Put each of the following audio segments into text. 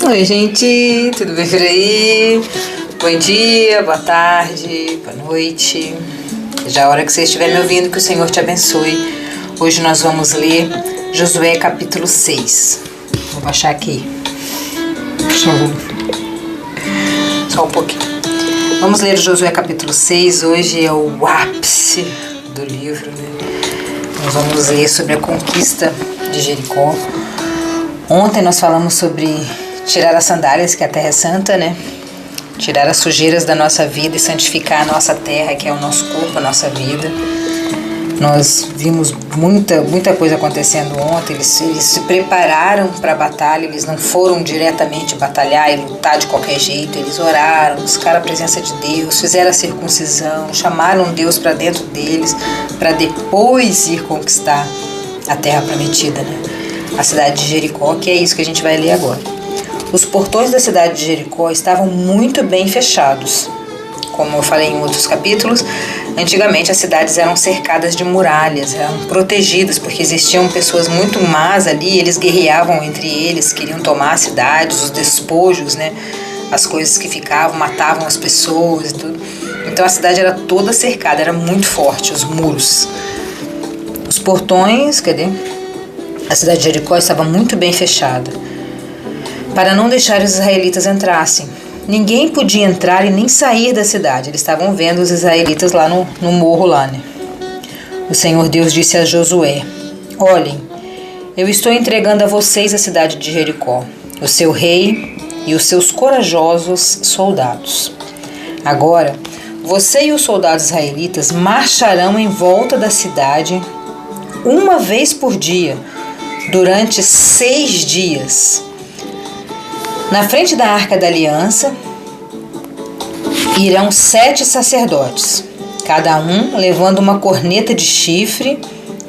Oi, gente, tudo bem por aí? Bom dia, boa tarde, boa noite. Já a hora que você estiver me ouvindo, que o Senhor te abençoe. Hoje nós vamos ler Josué capítulo 6. Vou baixar aqui. Só um pouquinho. Vamos ler Josué capítulo 6. Hoje é o ápice do livro, né? Nós vamos ler sobre a conquista de Jericó. Ontem nós falamos sobre tirar as sandálias, que a terra é santa, né? Tirar as sujeiras da nossa vida e santificar a nossa terra, que é o nosso corpo, a nossa vida. Nós vimos muita coisa acontecendo ontem. Eles se prepararam para a batalha, eles não foram diretamente batalhar e lutar de qualquer jeito. Eles oraram, buscaram a presença de Deus, fizeram a circuncisão, chamaram Deus para dentro deles, para depois ir conquistar a terra prometida, né? A cidade de Jericó, que é isso que a gente vai ler agora. Os portões da cidade de Jericó estavam muito bem fechados. Como eu falei em outros capítulos, antigamente as cidades eram cercadas de muralhas, eram protegidas, porque existiam pessoas muito más ali, eles guerreavam entre eles, queriam tomar as cidades, os despojos, né? As coisas que ficavam, matavam as pessoas e tudo. Então a cidade era toda cercada, era muito forte, os muros. Os portões, a cidade de Jericó estava muito bem fechada, para não deixar os israelitas entrassem. Ninguém podia entrar e nem sair da cidade. Eles estavam vendo os israelitas lá no morro lá, né? O Senhor Deus disse a Josué: olhem, eu estou entregando a vocês a cidade de Jericó, o seu rei e os seus corajosos soldados. Agora, você e os soldados israelitas marcharão em volta da cidade uma vez por dia, durante 6 dias. Na frente da Arca da Aliança irão 7 sacerdotes, cada um levando uma corneta de chifre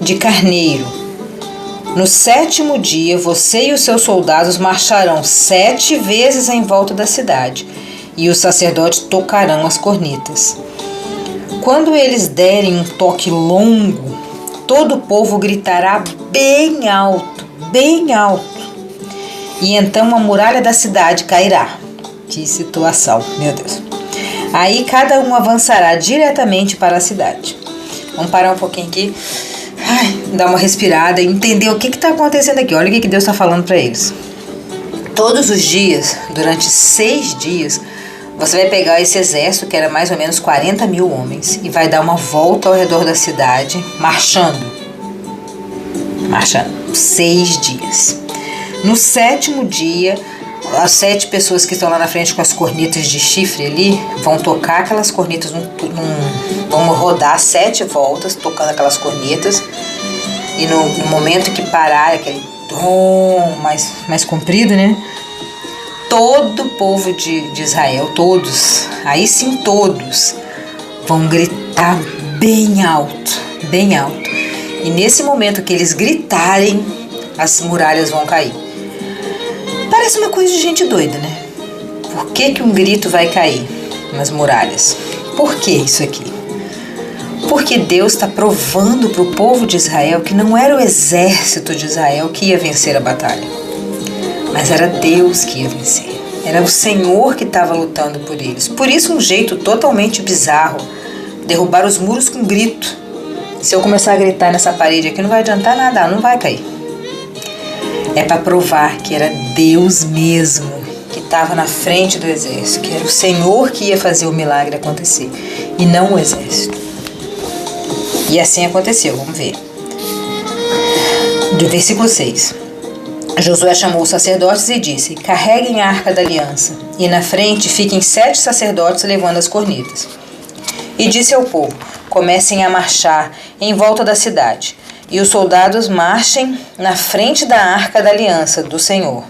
de carneiro. No 7º dia, você e os seus soldados marcharão 7 vezes em volta da cidade, e os sacerdotes tocarão as cornetas. Quando eles derem um toque longo, todo o povo gritará bem alto, bem alto. E então a muralha da cidade cairá. Que situação, meu Deus. Aí cada um avançará diretamente para a cidade. Vamos parar um pouquinho aqui. Dar uma respirada e entender o que está acontecendo aqui. Olha o que Deus está falando para eles. Todos os dias, durante 6 dias, você vai pegar esse exército, que era mais ou menos 40 mil homens, e vai dar uma volta ao redor da cidade, marchando. 6 dias. No 7º dia, as 7 pessoas que estão lá na frente com as cornetas de chifre ali vão tocar aquelas cornetas, vão rodar 7 voltas tocando aquelas cornetas, e no momento que parar aquele tom mais comprido, né? Todo o povo de Israel, todos, aí sim todos, vão gritar bem alto, bem alto. E nesse momento que eles gritarem, as muralhas vão cair. Parece uma coisa de gente doida, né? Por que um grito vai cair nas muralhas? Por que isso aqui? Porque Deus está provando para o povo de Israel que não era o exército de Israel que ia vencer a batalha, mas era Deus que ia vencer. Era o Senhor que estava lutando por eles. Por isso um jeito totalmente bizarro, derrubar os muros com grito. Se eu começar a gritar nessa parede aqui, não vai adiantar nada, não vai cair. É para provar que era Deus mesmo que estava na frente do exército, que era o Senhor que ia fazer o milagre acontecer, e não o exército. E assim aconteceu, vamos ver. Do versículo 6. Josué chamou os sacerdotes e disse: carreguem a Arca da Aliança, e na frente fiquem 7 sacerdotes levando as cornetas. E disse ao povo: comecem a marchar em volta da cidade, e os soldados marchem na frente da Arca da Aliança do Senhor.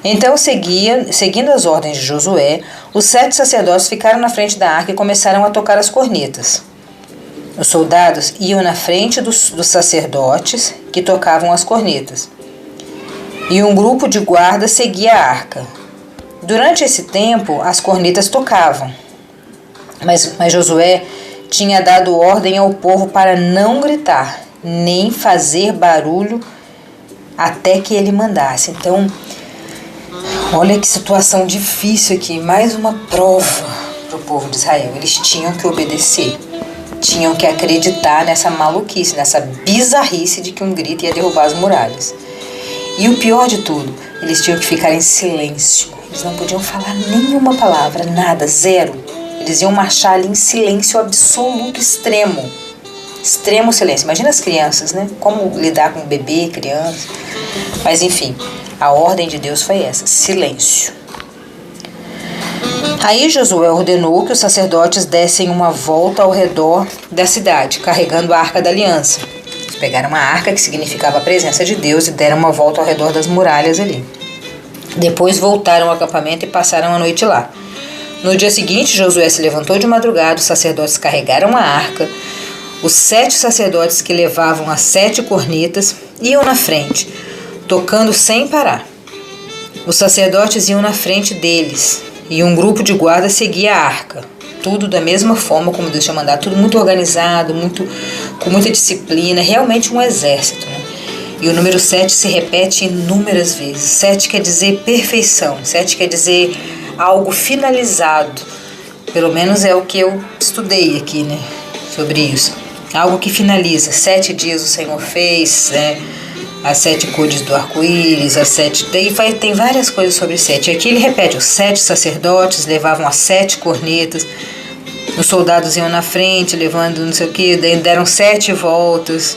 Então, seguindo as ordens de Josué, os 7 sacerdotes ficaram na frente da arca e começaram a tocar as cornetas. Os soldados iam na frente dos sacerdotes que tocavam as cornetas, e um grupo de guardas seguia a arca. Durante esse tempo, as cornetas tocavam, mas Josué tinha dado ordem ao povo para não gritar, nem fazer barulho até que ele mandasse. Então, Olha que situação difícil aqui, mais uma prova para o povo de Israel. Eles tinham que obedecer, tinham que acreditar nessa maluquice, nessa bizarrice de que um grito ia derrubar as muralhas. E o pior de tudo, eles tinham que ficar em silêncio. Eles não podiam falar nenhuma palavra, nada, zero. Eles iam marchar ali em silêncio absoluto, extremo. Extremo silêncio. Imagina as crianças, né? Como lidar com um bebê, criança. Mas enfim, a ordem de Deus foi essa, silêncio. Aí Josué ordenou que os sacerdotes dessem uma volta ao redor da cidade, carregando a Arca da Aliança. Eles pegaram a arca, que significava a presença de Deus, e deram uma volta ao redor das muralhas ali. Depois voltaram ao acampamento e passaram a noite lá. No dia seguinte, Josué se levantou de madrugada, os sacerdotes carregaram a arca. Os 7 sacerdotes que levavam as 7 cornetas iam na frente, tocando sem parar. Os sacerdotes iam na frente deles e um grupo de guarda seguia a arca. Tudo da mesma forma como Deus tinha mandado, tudo muito organizado, com muita disciplina, realmente um exército, né? E o número 7 se repete inúmeras vezes. 7 quer dizer perfeição, 7 quer dizer algo finalizado. Pelo menos é o que eu estudei aqui, né, sobre isso. Algo que finaliza. 7 dias o Senhor fez, né? As 7 cores do arco-íris, as 7... Tem várias coisas sobre 7. Aqui ele repete, os 7 sacerdotes levavam as 7 cornetas, os soldados iam na frente, levando não sei o que, deram 7 voltas.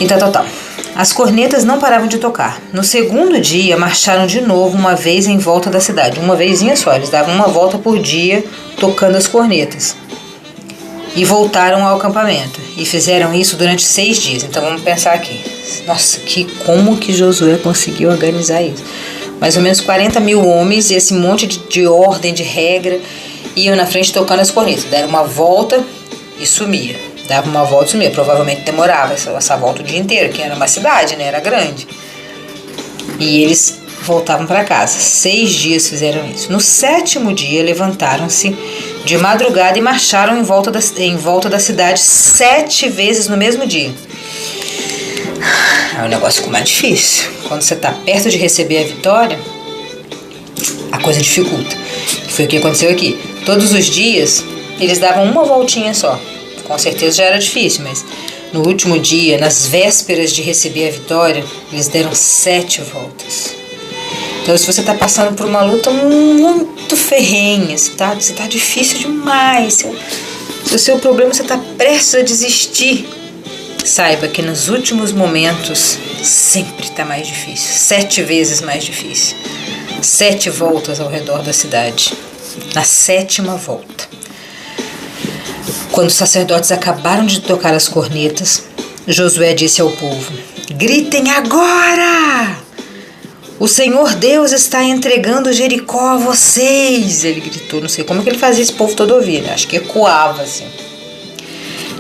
E tal. As cornetas não paravam de tocar. No segundo dia, marcharam de novo uma vez em volta da cidade. Uma vezinha só, eles davam uma volta por dia tocando as cornetas. E voltaram ao acampamento. E fizeram isso durante 6 dias. Então vamos pensar aqui. Nossa, como que Josué conseguiu organizar isso? Mais ou menos 40 mil homens e esse monte de ordem, de regra, iam na frente tocando as cornetas. Deram uma volta e sumia. Dava uma volta e sumia. Provavelmente demorava essa volta o dia inteiro, que era uma cidade, né? Era grande. E eles voltavam para casa. 6 dias fizeram isso. No 7º dia, levantaram-se de madrugada e marcharam em volta da cidade 7 vezes no mesmo dia. Aí o negócio ficou mais difícil. Quando você está perto de receber a vitória, a coisa dificulta. Foi o que aconteceu aqui. Todos os dias, eles davam uma voltinha só. Com certeza já era difícil, mas no último dia, nas vésperas de receber a vitória, eles deram 7 voltas. Então, se você está passando por uma luta muito ferrenha, se tá difícil demais, se o seu problema você está prestes a desistir, saiba que nos últimos momentos sempre está mais difícil, 7 vezes mais difícil. 7 voltas ao redor da cidade. Na 7ª volta, quando os sacerdotes acabaram de tocar as cornetas, Josué disse ao povo: gritem agora! O Senhor Deus está entregando Jericó a vocês. Ele gritou, não sei como que ele fazia esse povo todo ouvir, né? Acho que ecoava assim.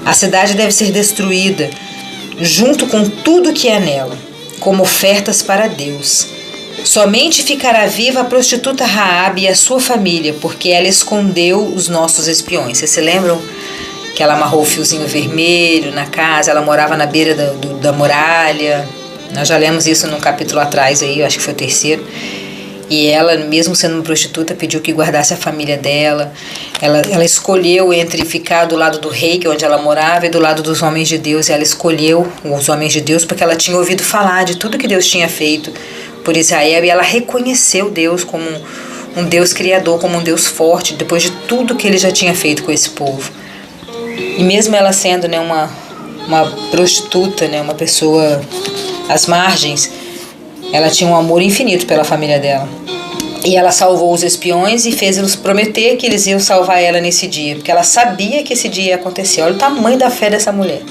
A cidade deve ser destruída, junto com tudo que é nela, como ofertas para Deus. Somente ficará viva a prostituta Raabe e a sua família, porque ela escondeu os nossos espiões. Vocês se lembram que ela amarrou o fiozinho vermelho na casa, ela morava na beira da muralha? Nós já lemos isso num capítulo atrás, aí, eu acho que foi o 3º. E ela, mesmo sendo uma prostituta, pediu que guardasse a família dela. Ela escolheu entre ficar do lado do rei, que é onde ela morava, e do lado dos homens de Deus. E ela escolheu os homens de Deus porque ela tinha ouvido falar de tudo que Deus tinha feito por Israel. E ela reconheceu Deus como um Deus criador, como um Deus forte, depois de tudo que ele já tinha feito com esse povo. E mesmo ela sendo, né, uma prostituta, né, uma pessoa às margens, ela tinha um amor infinito pela família dela. E ela salvou os espiões e fez eles prometer que eles iam salvar ela nesse dia, porque ela sabia que esse dia ia acontecer. Olha o tamanho da fé dessa mulher.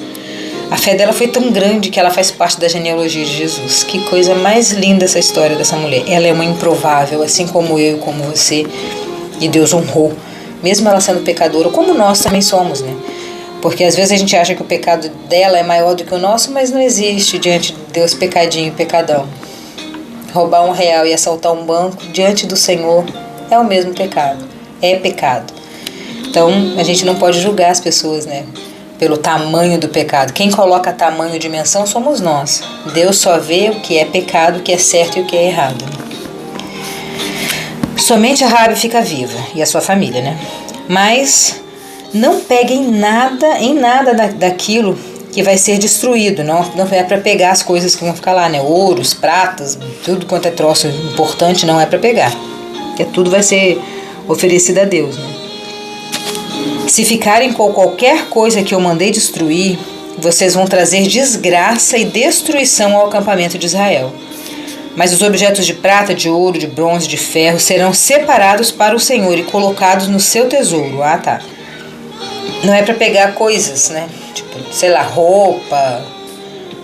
A fé dela foi tão grande que ela faz parte da genealogia de Jesus. Que coisa mais linda essa história dessa mulher. Ela é uma improvável, assim como eu e como você. E Deus honrou, mesmo ela sendo pecadora, como nós também somos, né? Porque às vezes a gente acha que o pecado dela é maior do que o nosso, mas não existe diante de Deus pecadinho e pecadão. Roubar R$1 e assaltar um banco diante do Senhor é o mesmo pecado. É pecado. Então a gente não pode julgar as pessoas, né, pelo tamanho do pecado. Quem coloca tamanho e dimensão somos nós. Deus só vê o que é pecado, o que é certo e o que é errado. Somente a Raabe fica viva e a sua família, né? Mas não peguem em nada daquilo que vai ser destruído. Não é para pegar as coisas que vão ficar lá, né? Ouros, pratas, tudo quanto é troço importante não é para pegar. Porque tudo vai ser oferecido a Deus, né? Se ficarem com qualquer coisa que eu mandei destruir, vocês vão trazer desgraça e destruição ao acampamento de Israel. Mas os objetos de prata, de ouro, de bronze, de ferro serão separados para o Senhor e colocados no seu tesouro. Ah, tá. Não é para pegar coisas, né? Tipo, sei lá, roupa,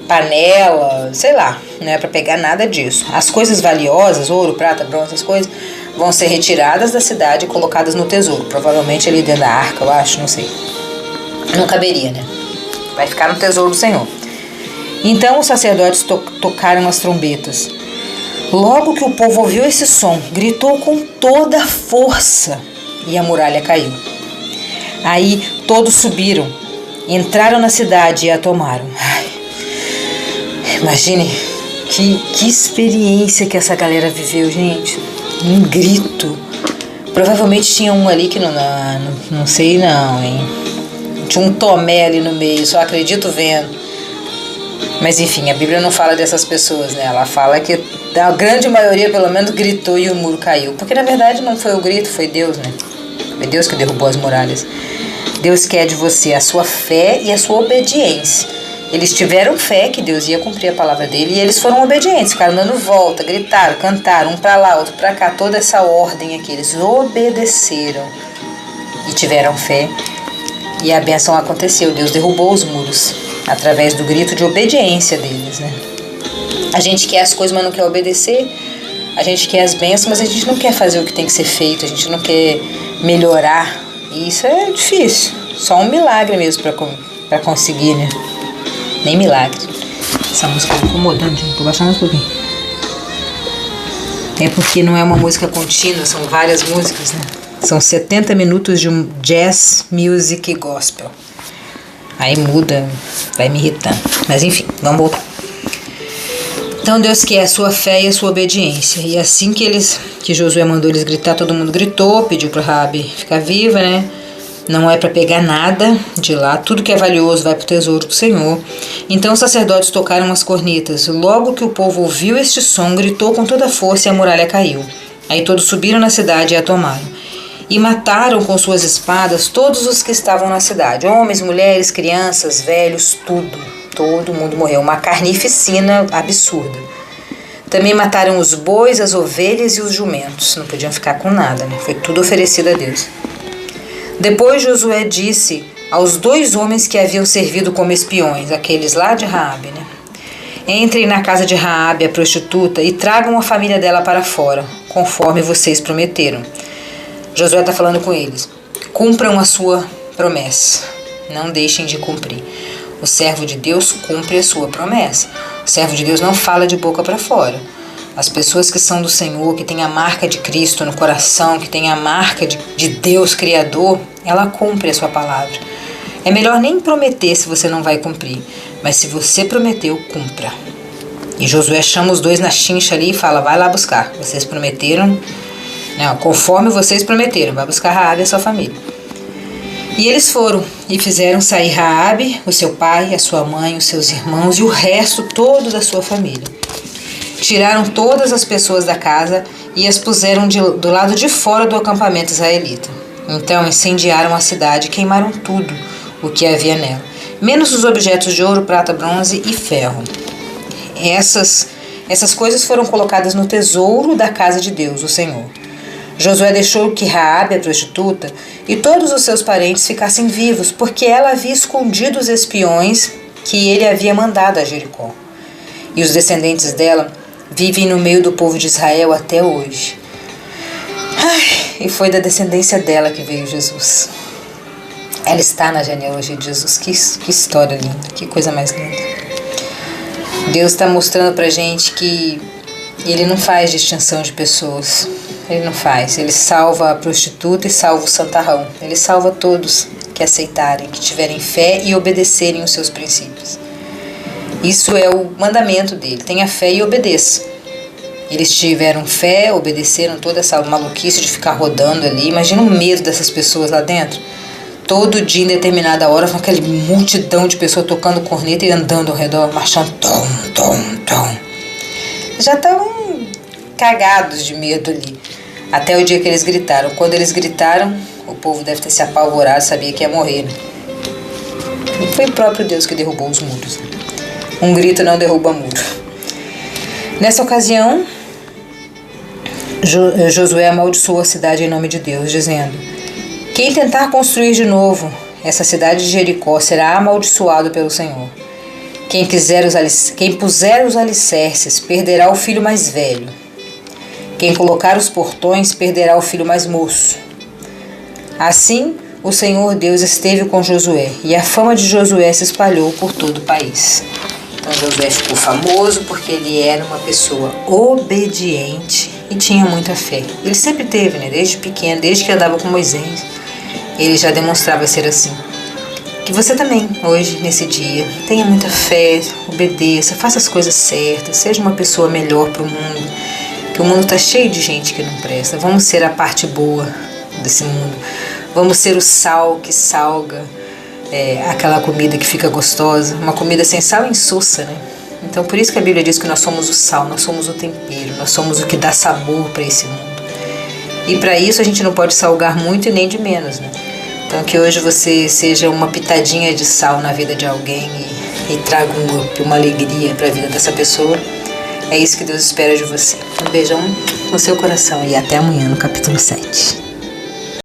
panela, sei lá. Não é para pegar nada disso. As coisas valiosas, ouro, prata, bronze, essas coisas, vão ser retiradas da cidade e colocadas no tesouro. Provavelmente ali dentro da arca, eu acho, não sei. Não caberia, né? Vai ficar no tesouro do Senhor. Então os sacerdotes tocaram as trombetas. Logo que o povo ouviu esse som, gritou com toda a força e a muralha caiu. Aí todos subiram, entraram na cidade e a tomaram. Ai, imagine que experiência que essa galera viveu, gente. Um grito. Provavelmente tinha um ali que não sei não, hein. Tinha um Tomé ali no meio, só acredito vendo. Mas enfim, a Bíblia não fala dessas pessoas, né? Ela fala que a grande maioria, pelo menos, gritou e o muro caiu. Porque na verdade não foi o grito, foi Deus, né? Foi Deus que derrubou as muralhas. Deus quer de você a sua fé e a sua obediência. Eles tiveram fé que Deus ia cumprir a palavra dele e eles foram obedientes, ficaram dando volta, gritaram, cantaram, um para lá, outro para cá, toda essa ordem aqui. Eles obedeceram e tiveram fé e a bênção aconteceu. Deus derrubou os muros através do grito de obediência deles, né? A gente quer as coisas, mas não quer obedecer. A gente quer as bênçãos, mas a gente não quer fazer o que tem que ser feito. A gente não quer melhorar. E isso é difícil. Só um milagre mesmo para conseguir, né? Nem milagre. Essa música tá incomodando, gente. Vou baixar mais um pouquinho. É porque não é uma música contínua, são várias músicas, né? São 70 minutos de um jazz, music e gospel. Aí muda, vai me irritando. Mas enfim, vamos voltar. Então Deus quer a sua fé e a sua obediência. E assim que Josué mandou eles gritar, todo mundo gritou, pediu para Raabe ficar viva, né? Não é para pegar nada de lá, tudo que é valioso vai para o tesouro do Senhor. Então os sacerdotes tocaram as cornetas. Logo que o povo ouviu este som, gritou com toda a força e a muralha caiu. Aí todos subiram na cidade e a tomaram. E mataram com suas espadas todos os que estavam na cidade. Homens, mulheres, crianças, velhos, tudo. Todo mundo morreu. Uma carnificina absurda. Também mataram os bois, as ovelhas e os jumentos. Não podiam ficar com nada, né? Foi tudo oferecido a Deus. Depois Josué disse aos 2 homens que haviam servido como espiões, aqueles lá de Raabe, né? Entrem na casa de Raabe, a prostituta, e tragam a família dela para fora, conforme vocês prometeram. Josué está falando com eles. Cumpram a sua promessa. Não deixem de cumprir. O servo de Deus cumpre a sua promessa. O servo de Deus não fala de boca para fora. As pessoas que são do Senhor, que têm a marca de Cristo no coração, que têm a marca de Deus Criador, ela cumpre a sua palavra. É melhor nem prometer se você não vai cumprir. Mas se você prometeu, cumpra. E Josué chama os 2 na chincha ali e fala, vai lá buscar. Vocês prometeram, não, conforme vocês prometeram, vai buscar Raabe e a sua família. E eles foram e fizeram sair Raabe, o seu pai, a sua mãe, os seus irmãos e o resto todo da sua família. Tiraram todas as pessoas da casa e as puseram do lado de fora do acampamento israelita. Então incendiaram a cidade e queimaram tudo o que havia nela, menos os objetos de ouro, prata, bronze e ferro. Essas coisas foram colocadas no tesouro da casa de Deus, o Senhor. Josué deixou que Raabe, a prostituta, e todos os seus parentes ficassem vivos, porque ela havia escondido os espiões que ele havia mandado a Jericó. E os descendentes dela vivem no meio do povo de Israel até hoje. E foi da descendência dela que veio Jesus. Ela está na genealogia de Jesus. Que história linda, que coisa mais linda. Deus está mostrando pra gente que Ele não faz distinção de pessoas. Ele não faz. Ele salva a prostituta e salva o santarrão. Ele salva todos que aceitarem, que tiverem fé e obedecerem os seus princípios. Isso é o mandamento dele. Tenha fé e obedeça. Eles tiveram fé, obedeceram toda essa maluquice de ficar rodando ali. Imagina o medo dessas pessoas lá dentro. Todo dia, em determinada hora, com aquela multidão de pessoas tocando corneta e andando ao redor, marchando. Tom, tom, tom. Já estavam cagados de medo ali. Até o dia que eles gritaram. Quando eles gritaram, o povo deve ter se apavorado, sabia que ia morrer, né? E foi o próprio Deus que derrubou os muros. Um grito não derruba muro. Nessa ocasião, Josué amaldiçoou a cidade em nome de Deus, dizendo: quem tentar construir de novo essa cidade de Jericó será amaldiçoado pelo Senhor. Quem puser os alicerces perderá o filho mais velho. Quem colocar os portões perderá o filho mais moço. Assim, o Senhor Deus esteve com Josué, e a fama de Josué se espalhou por todo o país. Então Josué ficou famoso porque ele era uma pessoa obediente e tinha muita fé. Ele sempre teve, né? Desde pequeno, desde que andava com Moisés, ele já demonstrava ser assim. Que você também, hoje, nesse dia, tenha muita fé, obedeça, faça as coisas certas, seja uma pessoa melhor para o mundo, que o mundo está cheio de gente que não presta. Vamos ser a parte boa desse mundo. Vamos ser o sal que salga aquela comida que fica gostosa. Uma comida sem sal insossa, né? Então, por isso que a Bíblia diz que nós somos o sal, nós somos o tempero, nós somos o que dá sabor para esse mundo. E para isso a gente não pode salgar muito e nem de menos, né? Então, que hoje você seja uma pitadinha de sal na vida de alguém e traga uma alegria para a vida dessa pessoa. É isso que Deus espera de você. Um beijão no seu coração e até amanhã no capítulo 7.